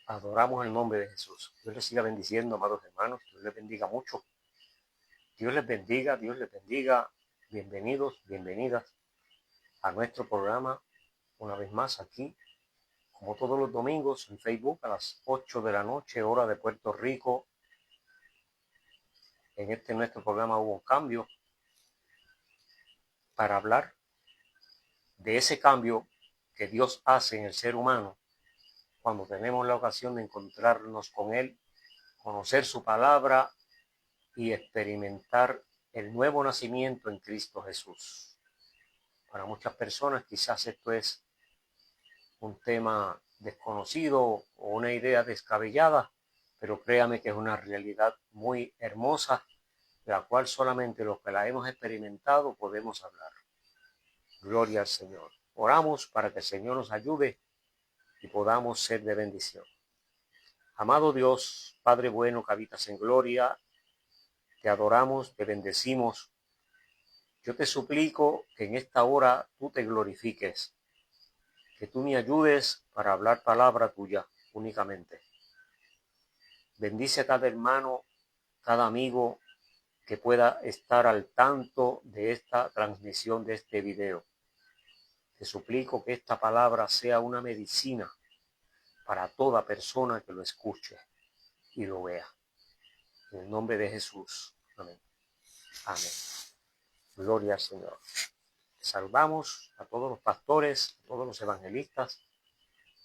Adoramos el nombre de Jesús. Dios les siga bendiciendo, amados hermanos. Dios les bendiga mucho. Dios les bendiga, Dios les bendiga. Bienvenidos, bienvenidas a nuestro programa. Una vez más aquí, como todos los domingos, en Facebook a las 8 de la noche, hora de Puerto Rico. En nuestro programa hubo un cambio para hablar de ese cambio que Dios hace en el ser humano cuando tenemos la ocasión de encontrarnos con Él, conocer su palabra y experimentar el nuevo nacimiento en Cristo Jesús. Para muchas personas quizás esto es un tema desconocido o una idea descabellada, pero créame que es una realidad muy hermosa, de la cual solamente los que la hemos experimentado podemos hablar. Gloria al Señor. Oramos para que el Señor nos ayude y podamos ser de bendición. Amado Dios, Padre bueno que habitas en gloria, te adoramos, te bendecimos. Yo te suplico que en esta hora tú te glorifiques, que tú me ayudes para hablar palabra tuya únicamente. Bendice a cada hermano, cada amigo que pueda estar al tanto de esta transmisión, de este video. Te suplico que esta palabra sea una medicina para toda persona que lo escuche y lo vea. En el nombre de Jesús. Amén. Amén. Gloria al Señor. Saludamos a todos los pastores, a todos los evangelistas,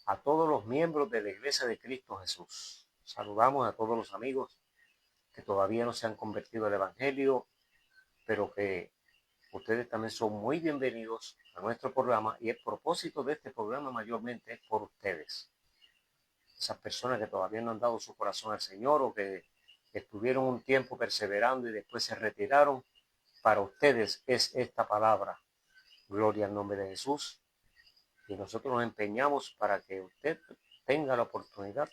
a todos los miembros de la Iglesia de Cristo Jesús. Saludamos a todos los amigos que todavía no se han convertido al Evangelio, pero que ustedes también son muy bienvenidos a nuestro programa, y el propósito de este programa mayormente es por ustedes. Esas personas que todavía no han dado su corazón al Señor o que estuvieron un tiempo perseverando y después se retiraron, para ustedes es esta palabra. Gloria al nombre de Jesús. Y nosotros nos empeñamos para que usted tenga la oportunidad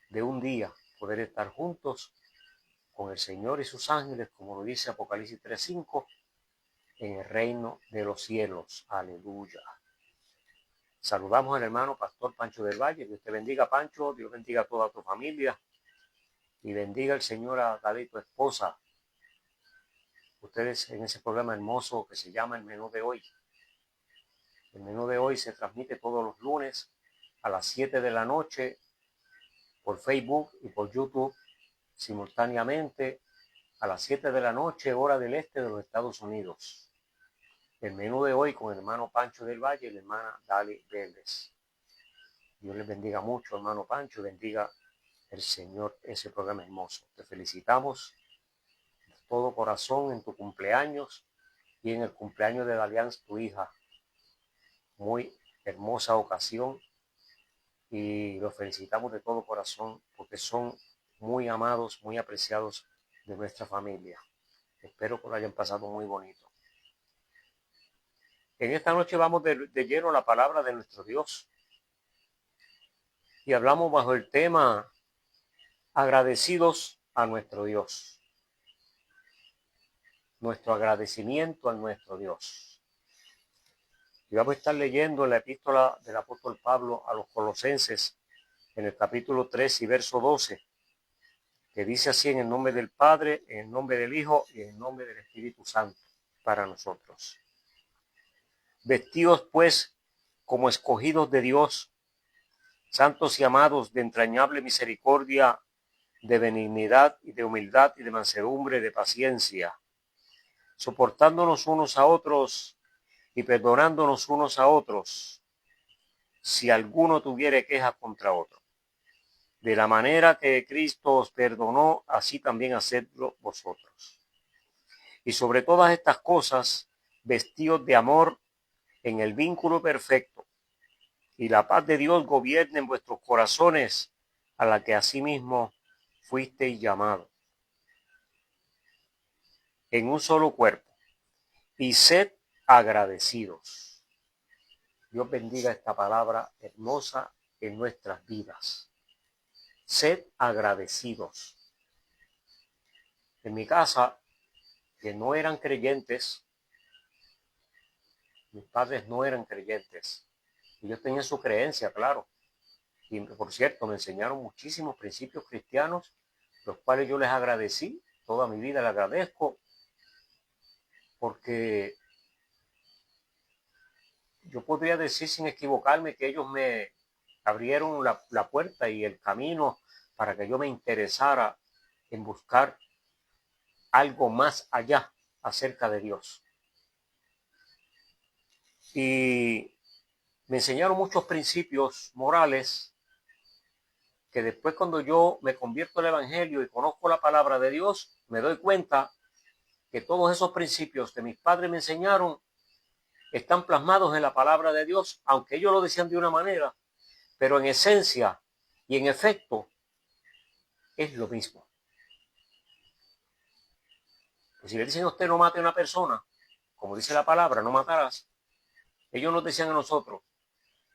de un día poder estar juntos con el Señor y sus ángeles, como lo dice Apocalipsis 3:5, en el reino de los cielos. Aleluya. Saludamos al hermano Pastor Pancho del Valle. Dios te bendiga, Pancho. Dios bendiga a toda tu familia. Y bendiga el Señor a David, tu esposa. Ustedes en ese programa hermoso que se llama El Menú de Hoy. El Menú de Hoy se transmite todos los lunes a las 7 de la noche por Facebook y por YouTube, simultáneamente a las 7 de la noche, hora del este de los Estados Unidos. El Menú de Hoy con el hermano Pancho del Valle y la hermana Dali Vélez. Dios les bendiga mucho, hermano Pancho, bendiga el Señor ese programa hermoso. Te felicitamos de todo corazón en tu cumpleaños y en el cumpleaños de Dalianz, tu hija. Muy hermosa ocasión y los felicitamos de todo corazón porque son muy amados, muy apreciados de nuestra familia. Espero que lo hayan pasado muy bonito. En esta noche vamos de lleno a la palabra de nuestro Dios y hablamos bajo el tema agradecidos a nuestro Dios. Nuestro agradecimiento a nuestro Dios. Y vamos a estar leyendo la epístola del apóstol Pablo a los Colosenses en el capítulo 3 y verso 12, que dice así: en el nombre del Padre, en el nombre del Hijo y en el nombre del Espíritu Santo, para nosotros. Vestidos pues como escogidos de Dios, santos y amados, de entrañable misericordia, de benignidad y de humildad y de mansedumbre, de paciencia, soportándonos unos a otros y perdonándonos unos a otros, si alguno tuviere queja contra otro. De la manera que Cristo os perdonó, así también hacedlo vosotros. Y sobre todas estas cosas, vestidos de amor en el vínculo perfecto, y la paz de Dios gobierne en vuestros corazones, a la que asimismo fuisteis llamados, en un solo cuerpo, y sed agradecidos. Dios bendiga esta palabra hermosa en nuestras vidas. Sed agradecidos. En mi casa, que no eran creyentes, mis padres no eran creyentes. Ellos tenían su creencia, claro, Y por cierto, me enseñaron muchísimos principios cristianos, los cuales yo les agradecí, toda mi vida les agradezco, porque yo podría decir sin equivocarme que ellos me abrieron la puerta y el camino para que yo me interesara en buscar algo más allá acerca de Dios. Y me enseñaron muchos principios morales que después, cuando yo me convierto al Evangelio y conozco la palabra de Dios, me doy cuenta que todos esos principios que mis padres me enseñaron están plasmados en la palabra de Dios, aunque ellos lo decían de una manera, pero en esencia y en efecto es lo mismo. Pues si le dicen a usted no mate a una persona, como dice la palabra, no matarás, ellos nos decían a nosotros,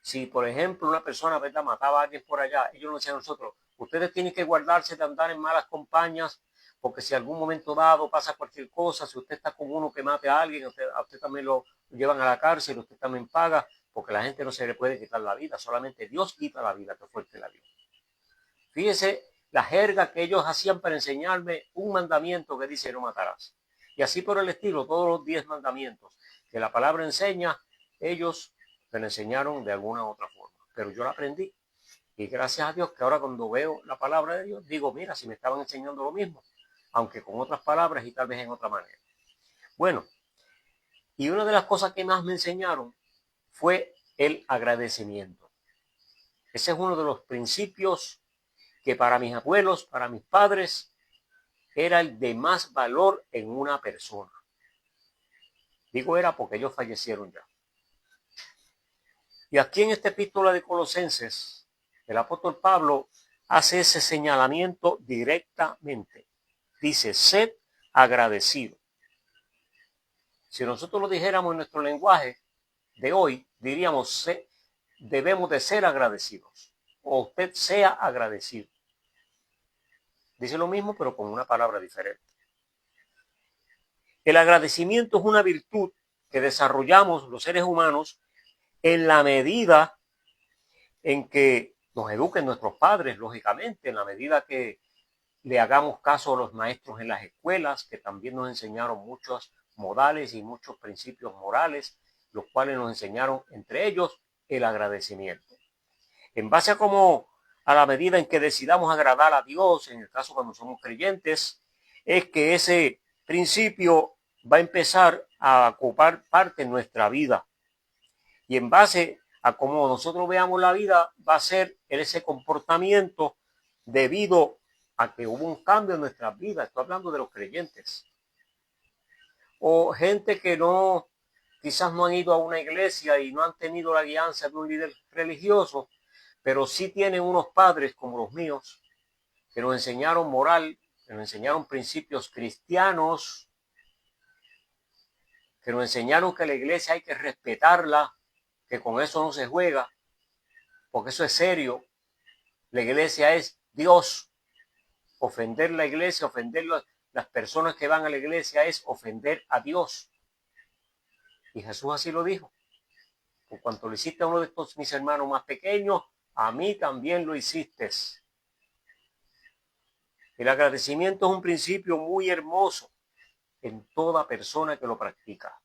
si por ejemplo una persona, ¿verdad?, mataba a alguien por allá, ellos nos decían a nosotros, ustedes tienen que guardarse de andar en malas compañías, porque si algún momento dado pasa cualquier cosa, si usted está con uno que mate a alguien, a usted también lo llevan a la cárcel, usted también paga, porque a la gente no se le puede quitar la vida, solamente Dios quita la vida, que fue el que la dio. Fíjese la jerga que ellos hacían para enseñarme un mandamiento que dice no matarás. Y así por el estilo, todos los 10 mandamientos que la palabra enseña, ellos me lo enseñaron de alguna u otra forma. Pero yo la aprendí. Y gracias a Dios que ahora cuando veo la palabra de Dios, digo, mira, si me estaban enseñando lo mismo, aunque con otras palabras y tal vez en otra manera. Bueno, y una de las cosas que más me enseñaron fue el agradecimiento. Ese es uno de los principios que para mis abuelos, para mis padres, era el de más valor en una persona. Digo era porque ellos fallecieron ya. Y aquí en esta epístola de Colosenses, el apóstol Pablo hace ese señalamiento directamente. Dice, sed agradecido. Si nosotros lo dijéramos en nuestro lenguaje de hoy, diríamos, debemos de ser agradecidos. O usted sea agradecido. Dice lo mismo, pero con una palabra diferente. El agradecimiento es una virtud que desarrollamos los seres humanos en la medida en que nos eduquen nuestros padres, lógicamente, en la medida que le hagamos caso a los maestros en las escuelas, que también nos enseñaron muchos modales y muchos principios morales, los cuales nos enseñaron, entre ellos, el agradecimiento. En base a la medida en que decidamos agradar a Dios, en el caso cuando somos creyentes, es que ese principio va a empezar a ocupar parte en nuestra vida. Y en base a cómo nosotros veamos la vida, va a ser ese comportamiento debido a que hubo un cambio en nuestras vidas. Estoy hablando de los creyentes. O gente que quizás no han ido a una iglesia y no han tenido la guianza de un líder religioso, pero sí tienen unos padres como los míos, que nos enseñaron moral, que nos enseñaron principios cristianos, que nos enseñaron que la iglesia hay que respetarla, que con eso no se juega, porque eso es serio. La iglesia es Dios. Ofender la iglesia, ofender las personas que van a la iglesia es ofender a Dios. Y Jesús así lo dijo. Por cuanto lo hiciste a uno de estos mis hermanos más pequeños, a mí también lo hiciste. El agradecimiento es un principio muy hermoso en toda persona que lo practica.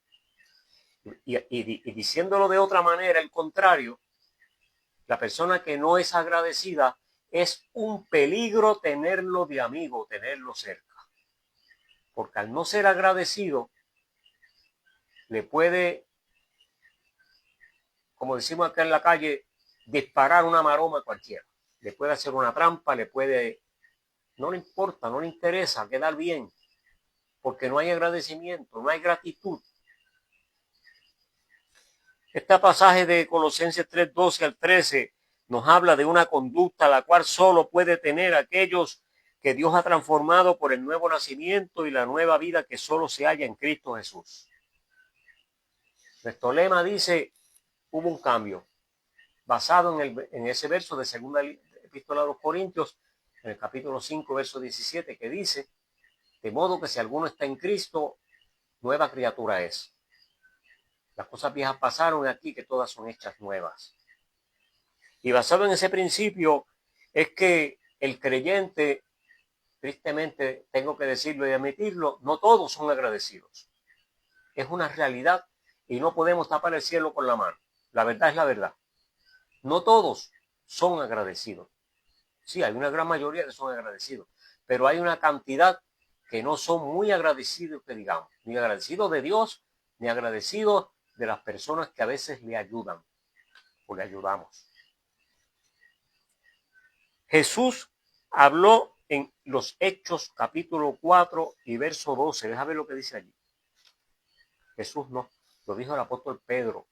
Y diciéndolo de otra manera, el contrario, la persona que no es agradecida es un peligro tenerlo de amigo, tenerlo cerca. Porque al no ser agradecido, le puede, como decimos acá en la calle, disparar una maroma a cualquiera. Le puede hacer una trampa, no le importa, no le interesa quedar bien, porque no hay agradecimiento, no hay gratitud. Este pasaje de Colosenses 3:12 al 13 nos habla de una conducta la cual solo puede tener aquellos que Dios ha transformado por el nuevo nacimiento y la nueva vida que solo se halla en Cristo Jesús. Nuestro lema dice, hubo un cambio, basado en ese verso de segunda epístola de los Corintios, en el capítulo 5, verso 17, que dice, de modo que si alguno está en Cristo, nueva criatura es. Las cosas viejas pasaron aquí, que todas son hechas nuevas. Y basado en ese principio es que el creyente, tristemente tengo que decirlo y admitirlo, no todos son agradecidos. Es una realidad y no podemos tapar el cielo con la mano. La verdad es la verdad. No todos son agradecidos. Sí, hay una gran mayoría que son agradecidos, pero hay una cantidad que no son muy agradecidos, que digamos, ni agradecidos de Dios, ni agradecidos de las personas que a veces le ayudan o le ayudamos. Jesús habló en los Hechos capítulo 4 y verso 12. Déjame ver lo que dice allí. Jesús no, lo dijo el apóstol Pedro.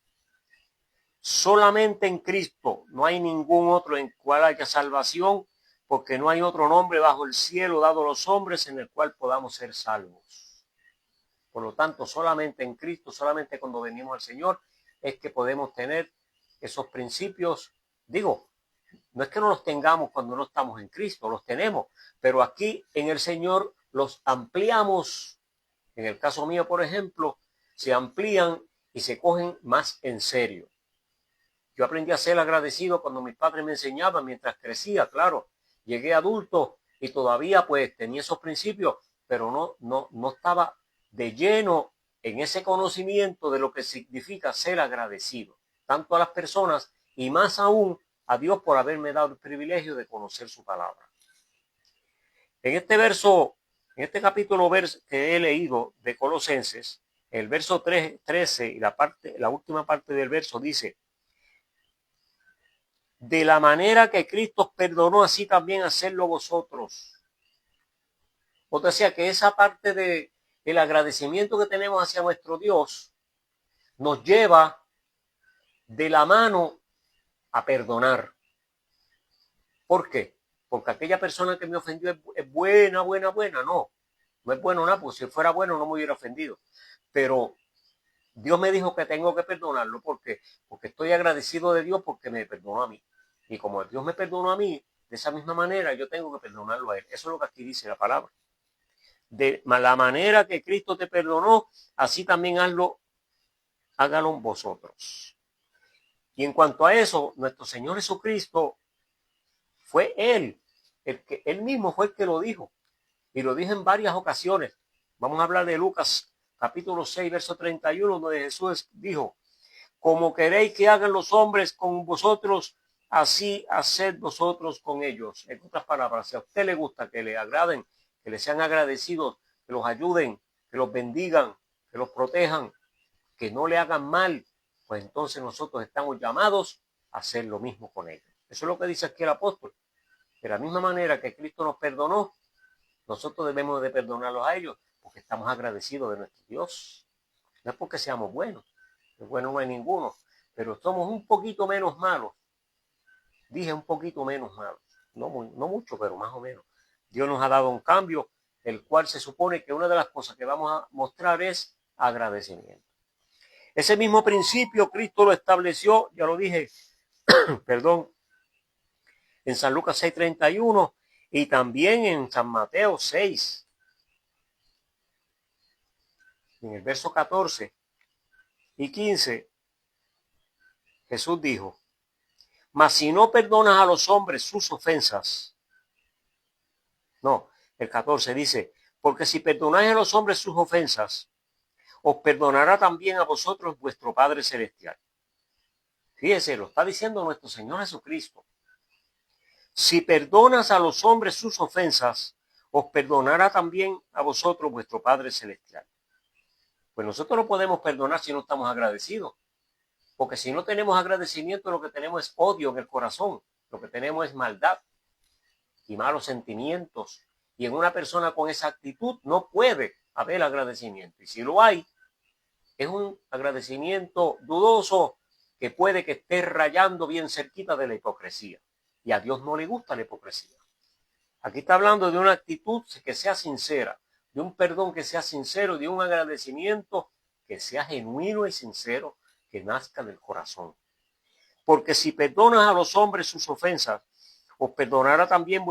Solamente en Cristo, no hay ningún otro en cual haya salvación, porque no hay otro nombre bajo el cielo dado a los hombres en el cual podamos ser salvos. Por lo tanto, solamente en Cristo, solamente cuando venimos al Señor, es que podemos tener esos principios. Digo, no es que no los tengamos cuando no estamos en Cristo, los tenemos, pero aquí en el Señor los ampliamos. En el caso mío, por ejemplo, se amplían y se cogen más en serio. Yo aprendí a ser agradecido cuando mis padres me enseñaban mientras crecía, claro. Llegué adulto y todavía pues tenía esos principios, pero no estaba de lleno en ese conocimiento de lo que significa ser agradecido, tanto a las personas y más aún a Dios por haberme dado el privilegio de conocer su palabra. En este verso, en este capítulo que he leído de Colosenses, el verso 13 y la última parte del verso dice: de la manera que Cristo os perdonó, así también hacedlo vosotros. O sea que esa parte del agradecimiento que tenemos hacia nuestro Dios nos lleva de la mano a perdonar. ¿Por qué? Porque aquella persona que me ofendió es buena. No es bueno nada, porque si fuera bueno no me hubiera ofendido. Pero Dios me dijo que tengo que perdonarlo. ¿Por qué? Porque estoy agradecido de Dios porque me perdonó a mí. Y como Dios me perdonó a mí, de esa misma manera yo tengo que perdonarlo a él. Eso es lo que aquí dice la palabra. De la manera que Cristo te perdonó, así también hágalo vosotros. Y en cuanto a eso, nuestro Señor Jesucristo fue Él mismo fue el que lo dijo. Y lo dijo en varias ocasiones. Vamos a hablar de Lucas capítulo 6, verso 31, donde Jesús dijo: como queréis que hagan los hombres con vosotros, así haced vosotros con ellos. En otras palabras, si a usted le gusta que le agraden, que le sean agradecidos, que los ayuden, que los bendigan, que los protejan, que no le hagan mal, pues entonces nosotros estamos llamados a hacer lo mismo con ellos. Eso es lo que dice aquí el apóstol. De la misma manera que Cristo nos perdonó, nosotros debemos de perdonarlos a ellos, porque estamos agradecidos de nuestro Dios. No es porque seamos buenos, bueno no hay ninguno, pero somos un poquito menos malos. Dije un poquito menos malos, no mucho, pero más o menos. Dios nos ha dado un cambio, el cual se supone que una de las cosas que vamos a mostrar es agradecimiento. Ese mismo principio Cristo lo estableció, ya lo dije, perdón, en San Lucas 6:31 y también en San Mateo 6, en el verso 14 y 15, Jesús dijo: mas si no perdonas a los hombres sus ofensas. No, el 14 dice: porque si perdonáis a los hombres sus ofensas, os perdonará también a vosotros vuestro Padre Celestial. Fíjese, lo está diciendo nuestro Señor Jesucristo. Si perdonas a los hombres sus ofensas, os perdonará también a vosotros vuestro Padre Celestial. Pues nosotros no podemos perdonar si no estamos agradecidos. Porque si no tenemos agradecimiento, lo que tenemos es odio en el corazón. Lo que tenemos es maldad y malos sentimientos. Y en una persona con esa actitud no puede haber agradecimiento. Y si lo hay, es un agradecimiento dudoso que puede que esté rayando bien cerquita de la hipocresía. Y a Dios no le gusta la hipocresía. Aquí está hablando de una actitud que sea sincera, de un perdón que sea sincero, de un agradecimiento que sea genuino y sincero, que nazca del corazón. Porque si perdonas a los hombres sus ofensas, os perdonará también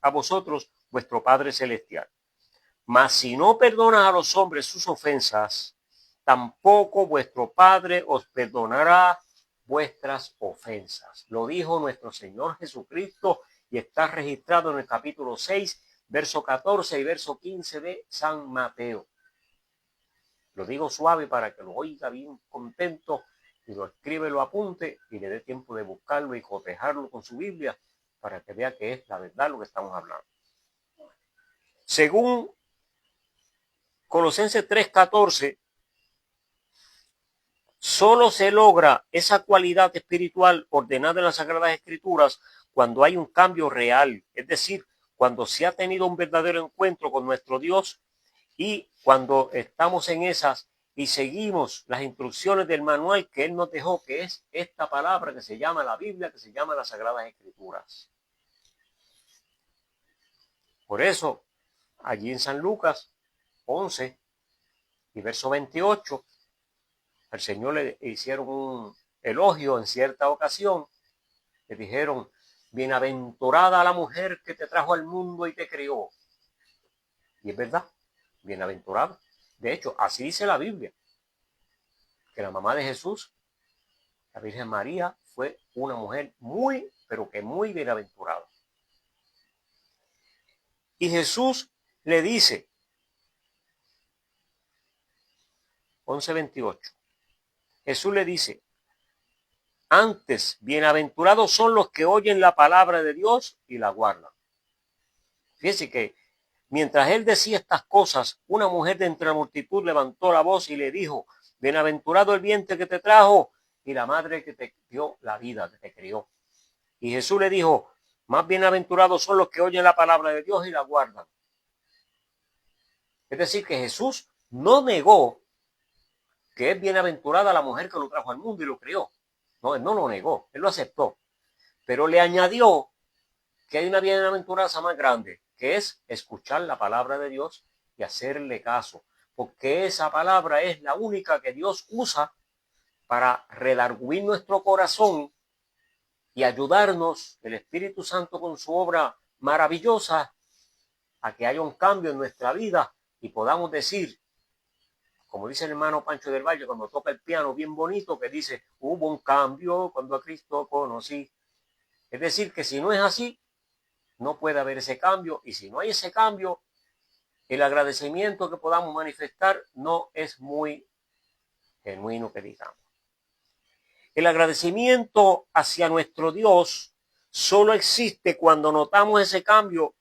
a vosotros vuestro Padre Celestial. Mas si no perdonas a los hombres sus ofensas, tampoco vuestro Padre os perdonará vuestras ofensas. Lo dijo nuestro Señor Jesucristo y está registrado en el capítulo 6, verso 14 y verso 15 de San Mateo. Lo digo suave para que lo oiga bien contento y lo escribe, lo apunte y le dé tiempo de buscarlo y cotejarlo con su Biblia para que vea que es la verdad lo que estamos hablando. Según Colosenses 3:14, solo se logra esa cualidad espiritual ordenada en las Sagradas Escrituras cuando hay un cambio real, es decir, cuando se ha tenido un verdadero encuentro con nuestro Dios y cuando estamos en esas y seguimos las instrucciones del manual que Él nos dejó, que es esta palabra que se llama la Biblia, que se llama las Sagradas Escrituras. Por eso, allí en San Lucas 11 y verso 28, al Señor le hicieron un elogio en cierta ocasión. Le dijeron, bienaventurada la mujer que te trajo al mundo y te crió. Y es verdad, bienaventurada. De hecho, así dice la Biblia, que la mamá de Jesús, la Virgen María, fue una mujer muy, pero que muy bienaventurada. Y Jesús le dice, 11:28, Jesús le dice, antes, bienaventurados son los que oyen la palabra de Dios y la guardan. Fíjense que mientras él decía estas cosas, una mujer de entre la multitud levantó la voz y le dijo, bienaventurado el vientre que te trajo y la madre que te dio la vida, que te crió. Y Jesús le dijo, más bienaventurados son los que oyen la palabra de Dios y la guardan. Es decir, que Jesús no negó que es bienaventurada la mujer que lo trajo al mundo y lo crió. No, él no lo negó, él lo aceptó. Pero le añadió que hay una bienaventuranza más grande, que es escuchar la palabra de Dios y hacerle caso. Porque esa palabra es la única que Dios usa para redarguir nuestro corazón y ayudarnos, el Espíritu Santo con su obra maravillosa, a que haya un cambio en nuestra vida y podamos decir, como dice el hermano Pancho del Valle cuando toca el piano bien bonito, que dice, hubo un cambio cuando a Cristo conocí. Es decir, que si no es así, no puede haber ese cambio, y si no hay ese cambio, el agradecimiento que podamos manifestar no es muy genuino, que digamos. El agradecimiento hacia nuestro Dios solo existe cuando notamos ese cambio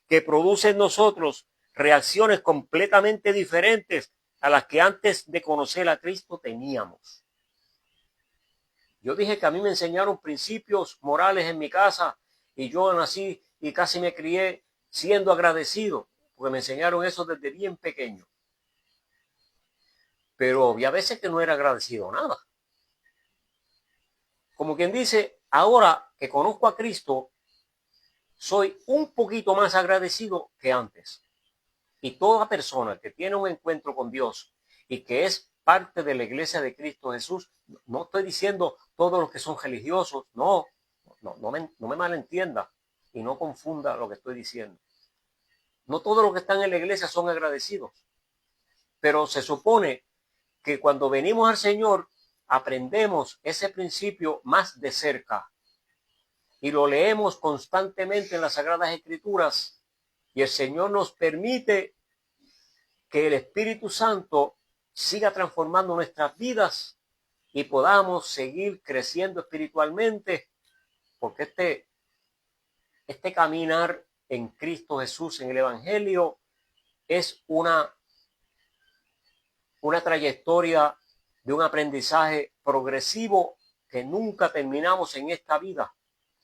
que produce en nosotros reacciones completamente diferentes a las que antes de conocer a Cristo teníamos. Yo dije que a mí me enseñaron principios morales en mi casa y yo nací y casi me crié siendo agradecido, porque me enseñaron eso desde bien pequeño. Pero había veces que no era agradecido nada. Como quien dice, ahora que conozco a Cristo, soy un poquito más agradecido que antes. Y toda persona que tiene un encuentro con Dios y que es parte de la iglesia de Cristo Jesús, no estoy diciendo todos los que son religiosos, no me malentienda y no confunda lo que estoy diciendo. No todos los que están en la iglesia son agradecidos, pero se supone que cuando venimos al Señor aprendemos ese principio más de cerca y lo leemos constantemente en las Sagradas Escrituras y el Señor nos permite que el Espíritu Santo siga transformando nuestras vidas y podamos seguir creciendo espiritualmente, porque este caminar en Cristo Jesús, en el Evangelio, es una trayectoria de un aprendizaje progresivo que nunca terminamos en esta vida.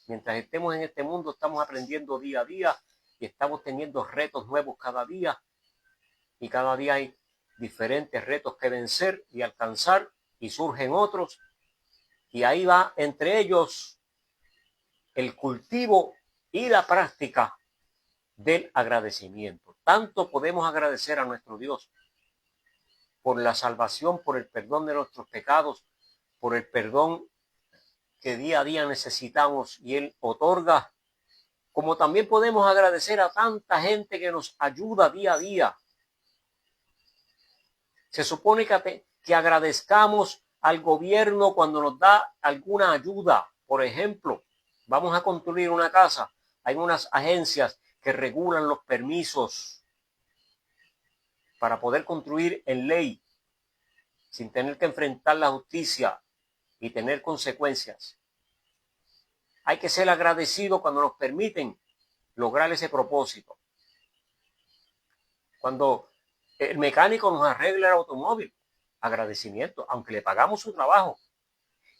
Mientras estemos en este mundo, estamos aprendiendo día a día y estamos teniendo retos nuevos cada día. Y cada día hay diferentes retos que vencer y alcanzar y surgen otros. Y ahí va entre ellos el cultivo y la práctica del agradecimiento. Tanto podemos agradecer a nuestro Dios por la salvación, por el perdón de nuestros pecados, por el perdón que día a día necesitamos y Él otorga, como también podemos agradecer a tanta gente que nos ayuda día a día. Se supone que agradezcamos al gobierno cuando nos da alguna ayuda. Por ejemplo, vamos a construir una casa. Hay unas agencias que regulan los permisos para poder construir en ley sin tener que enfrentar la justicia y tener consecuencias. Hay que ser agradecido cuando nos permiten lograr ese propósito. Cuando el mecánico nos arregla el automóvil, agradecimiento, aunque le pagamos su trabajo.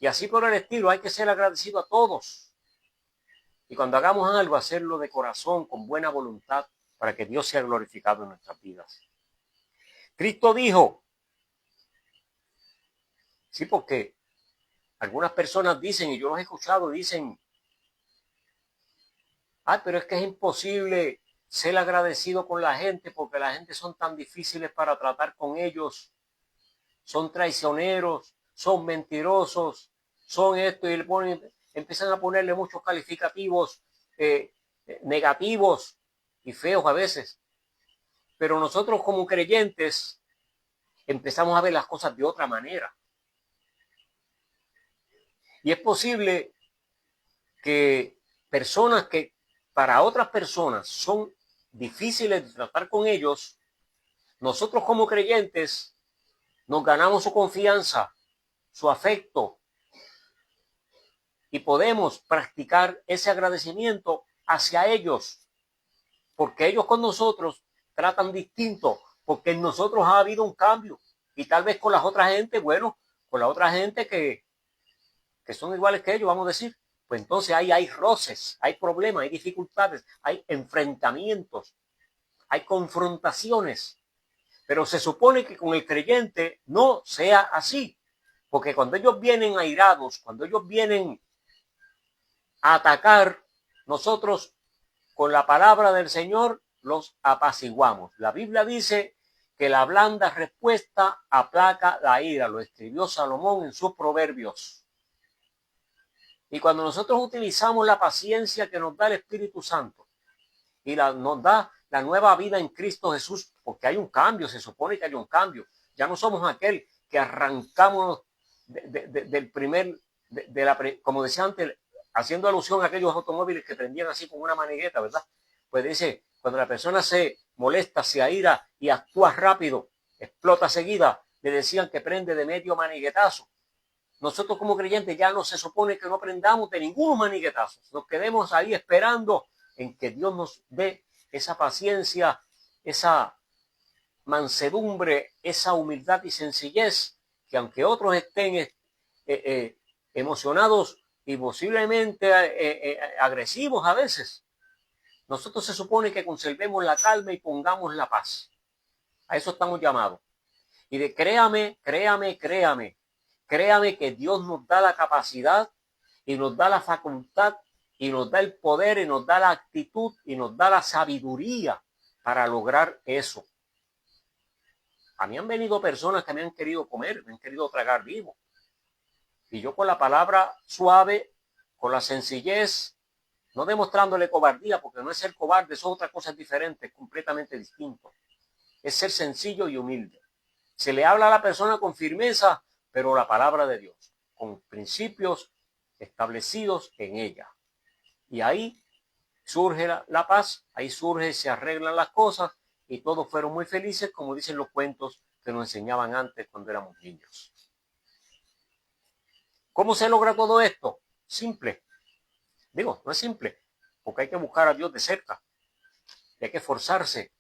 Y así por el estilo, hay que ser agradecido a todos. Y cuando hagamos algo, hacerlo de corazón, con buena voluntad, para que Dios sea glorificado en nuestras vidas. Cristo dijo, sí, porque algunas personas dicen, y yo los he escuchado, dicen, pero es que es imposible ser agradecido con la gente porque la gente son tan difíciles para tratar con ellos, son traicioneros, son mentirosos, son esto, y empiezan a ponerle muchos calificativos negativos y feos a veces. Pero nosotros como creyentes empezamos a ver las cosas de otra manera. Y es posible que personas que para otras personas son difíciles de tratar con ellos, nosotros como creyentes nos ganamos su confianza, su afecto, y podemos practicar ese agradecimiento hacia ellos, porque ellos con nosotros tratan distinto, porque en nosotros ha habido un cambio, y tal vez con las otras gente, bueno, con la otra gente que son iguales que ellos, vamos a decir, pues entonces ahí hay roces, hay problemas, hay dificultades, hay enfrentamientos, hay confrontaciones. Pero se supone que con el creyente no sea así, porque cuando ellos vienen airados, cuando ellos vienen a atacar, nosotros con la palabra del Señor los apaciguamos. La Biblia dice que la blanda respuesta aplaca la ira, lo escribió Salomón en sus proverbios. Y cuando nosotros utilizamos la paciencia que nos da el Espíritu Santo y nos da la nueva vida en Cristo Jesús, porque hay un cambio, se supone que hay un cambio. Ya no somos aquel que arrancamos del primer, como decía antes, haciendo alusión a aquellos automóviles que prendían así con una manigueta, ¿verdad? Pues dice, cuando la persona se molesta, se aira y actúa rápido, explota seguida, le decían que prende de medio maniguetazo. Nosotros como creyentes ya no se supone que no aprendamos de ningunos maniguetazos. Nos quedemos ahí esperando en que Dios nos dé esa paciencia, esa mansedumbre, esa humildad y sencillez, que aunque otros estén emocionados y posiblemente agresivos a veces, nosotros se supone que conservemos la calma y pongamos la paz. A eso estamos llamados. Y de créame que Dios nos da la capacidad y nos da la facultad y nos da el poder y nos da la actitud y nos da la sabiduría para lograr eso. A mí han venido personas que me han querido comer, me han querido tragar vivo. Y yo con la palabra suave, con la sencillez, no demostrándole cobardía, porque no es ser cobarde, eso es otra cosa diferente, completamente distinto. Es ser sencillo y humilde. Se le habla a la persona con firmeza, pero la palabra de Dios, con principios establecidos en ella. Y ahí surge la paz, ahí surge, se arreglan las cosas y todos fueron muy felices, como dicen los cuentos que nos enseñaban antes cuando éramos niños. ¿Cómo se logra todo esto? Simple. Digo, no es simple, porque hay que buscar a Dios de cerca, y hay que esforzarse,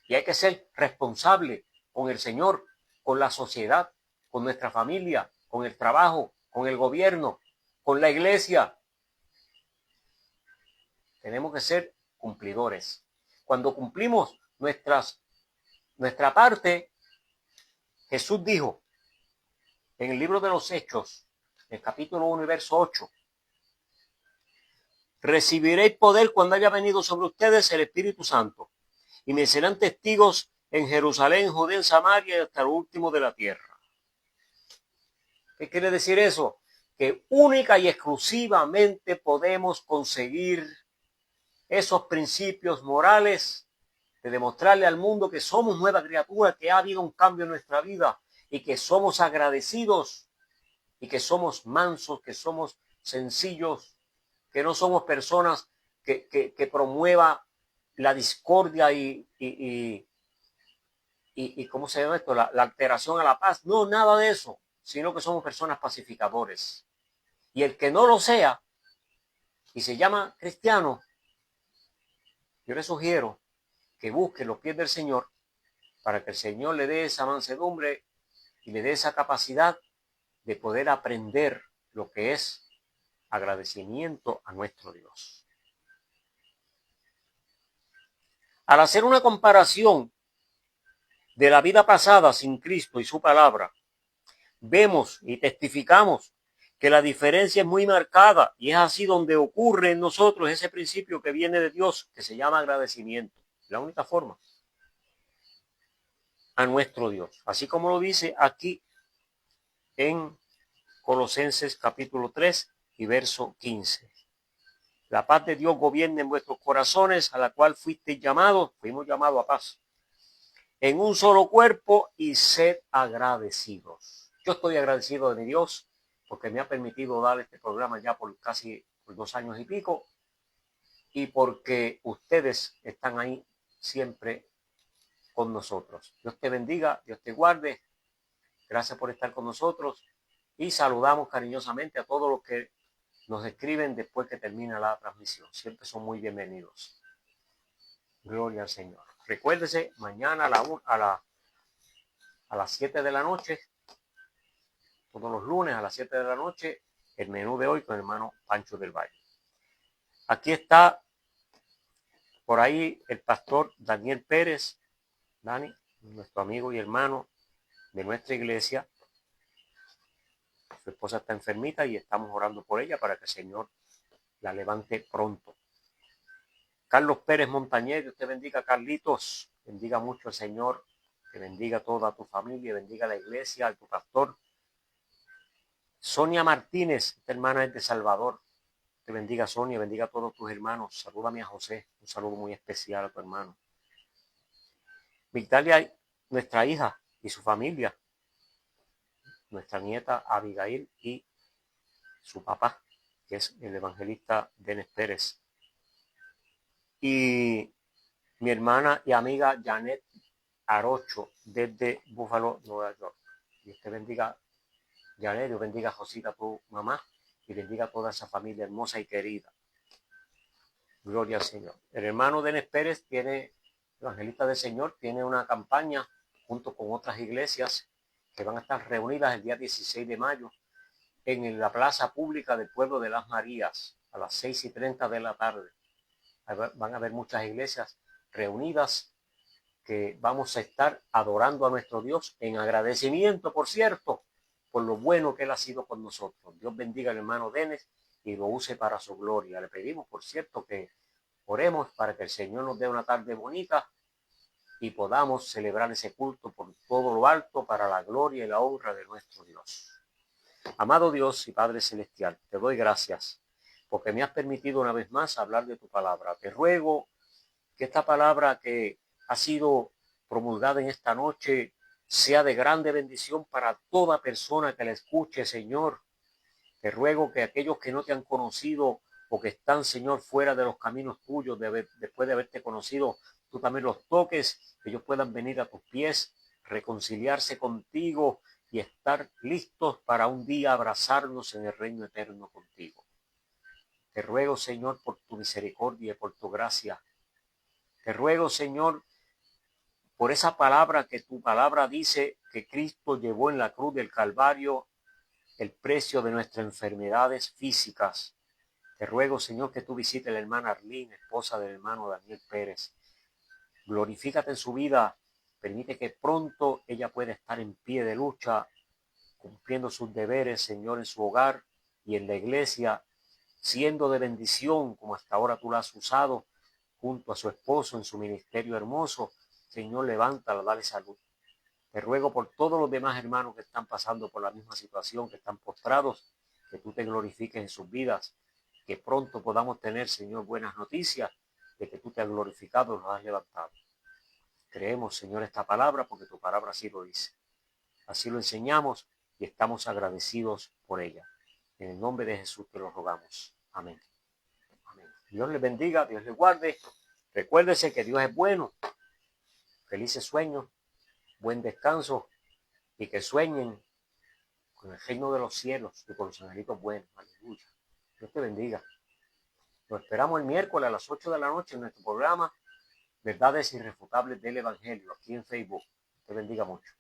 y hay que ser responsable con el Señor, con la sociedad, con nuestra familia, con el trabajo, con el gobierno, con la iglesia. Tenemos que ser cumplidores. Cuando cumplimos nuestra parte, Jesús dijo en el libro de los Hechos, en el capítulo 1 y verso 8, recibiréis poder cuando haya venido sobre ustedes el Espíritu Santo, y me serán testigos en Jerusalén, Judea, en Samaria y hasta lo último de la tierra. ¿Qué quiere decir eso? Que única y exclusivamente podemos conseguir esos principios morales de demostrarle al mundo que somos nueva criatura, que ha habido un cambio en nuestra vida y que somos agradecidos y que somos mansos, que somos sencillos, que no somos personas que promueva la discordia y ¿cómo se llama esto? La alteración a la paz. No, nada de eso, sino que somos personas pacificadores. Y el que no lo sea y se llama cristiano, yo le sugiero que busque los pies del Señor para que el Señor le dé esa mansedumbre y le dé esa capacidad de poder aprender lo que es agradecimiento a nuestro Dios. Al hacer una comparación de la vida pasada sin Cristo y su palabra, vemos y testificamos que la diferencia es muy marcada y es así donde ocurre en nosotros ese principio que viene de Dios, que se llama agradecimiento. La única forma a nuestro Dios, así como lo dice aquí en Colosenses capítulo 3 y verso 15. La paz de Dios gobierna en vuestros corazones, a la cual fuisteis llamados, fuimos llamados a paz, en un solo cuerpo, y sed agradecidos. Yo estoy agradecido de mi Dios porque me ha permitido dar este programa ya por casi 2 años y pico, y porque ustedes están ahí siempre con nosotros. Dios te bendiga, Dios te guarde. Gracias por estar con nosotros y saludamos cariñosamente a todos los que nos escriben después que termina la transmisión. Siempre son muy bienvenidos. Gloria al Señor. Recuérdese, mañana a las 7 de la noche, todos los lunes a las 7 de la noche, el menú de hoy con el hermano Pancho del Valle. Aquí está por ahí el pastor Daniel Pérez, Dani, nuestro amigo y hermano de nuestra iglesia. Su esposa está enfermita y estamos orando por ella para que el Señor la levante pronto. Carlos Pérez Montañez, Dios te bendiga, Carlitos. Bendiga mucho al Señor, que bendiga a toda tu familia, bendiga a la iglesia, a tu pastor. Sonia Martínez, esta hermana es de Salvador. Te bendiga, Sonia, bendiga a todos tus hermanos. Salúdame a José, un saludo muy especial a tu hermano. Victalia, nuestra hija y su familia. Nuestra nieta Abigail y su papá, que es el evangelista Denis Pérez. Y mi hermana y amiga Janet Arocho, desde Buffalo, Nueva York. Dios te bendiga, Janet, Dios bendiga a Josita, tu mamá, y bendiga a toda esa familia hermosa y querida. Gloria al Señor. El hermano Denis Pérez tiene, evangelista del Señor, tiene una campaña junto con otras iglesias que van a estar reunidas el día 16 de mayo en la plaza pública del pueblo de Las Marías a las 6:30 de la tarde. Van a haber muchas iglesias reunidas que vamos a estar adorando a nuestro Dios en agradecimiento, por cierto, por lo bueno que Él ha sido con nosotros. Dios bendiga al hermano Denis y lo use para su gloria. Le pedimos, por cierto, que oremos para que el Señor nos dé una tarde bonita y podamos celebrar ese culto por todo lo alto para la gloria y la honra de nuestro Dios. Amado Dios y Padre Celestial, te doy gracias porque me has permitido una vez más hablar de tu palabra. Te ruego que esta palabra que ha sido promulgada en esta noche sea de grande bendición para toda persona que la escuche, Señor. Te ruego que aquellos que no te han conocido o que están, Señor, fuera de los caminos tuyos, después de haberte conocido, tú también los toques, que ellos puedan venir a tus pies, reconciliarse contigo y estar listos para un día abrazarnos en el reino eterno contigo. Te ruego, Señor, por tu misericordia y por tu gracia. Te ruego, Señor, por esa palabra que tu palabra dice que Cristo llevó en la cruz del Calvario el precio de nuestras enfermedades físicas. Te ruego, Señor, que tú visites a la hermana Arlene, esposa del hermano Daniel Pérez. Glorifícate en su vida. Permite que pronto ella pueda estar en pie de lucha, cumpliendo sus deberes, Señor, en su hogar y en la iglesia, siendo de bendición como hasta ahora tú la has usado, junto a su esposo en su ministerio hermoso. Señor, levántala, dale salud. Te ruego por todos los demás hermanos que están pasando por la misma situación, que están postrados, que tú te glorifiques en sus vidas, que pronto podamos tener, Señor, buenas noticias de que tú te has glorificado y nos has levantado. Creemos, Señor, esta palabra porque tu palabra así lo dice. Así lo enseñamos y estamos agradecidos por ella. En el nombre de Jesús te lo rogamos. Amén. Amén. Dios les bendiga, Dios les guarde. Recuérdese que Dios es bueno. Felices sueños, buen descanso y que sueñen con el reino de los cielos y con los angelitos buenos. Aleluya. Dios te bendiga. Nos esperamos el miércoles a las 8 de la noche en nuestro programa Verdades Irrefutables del Evangelio, aquí en Facebook. Te bendiga mucho.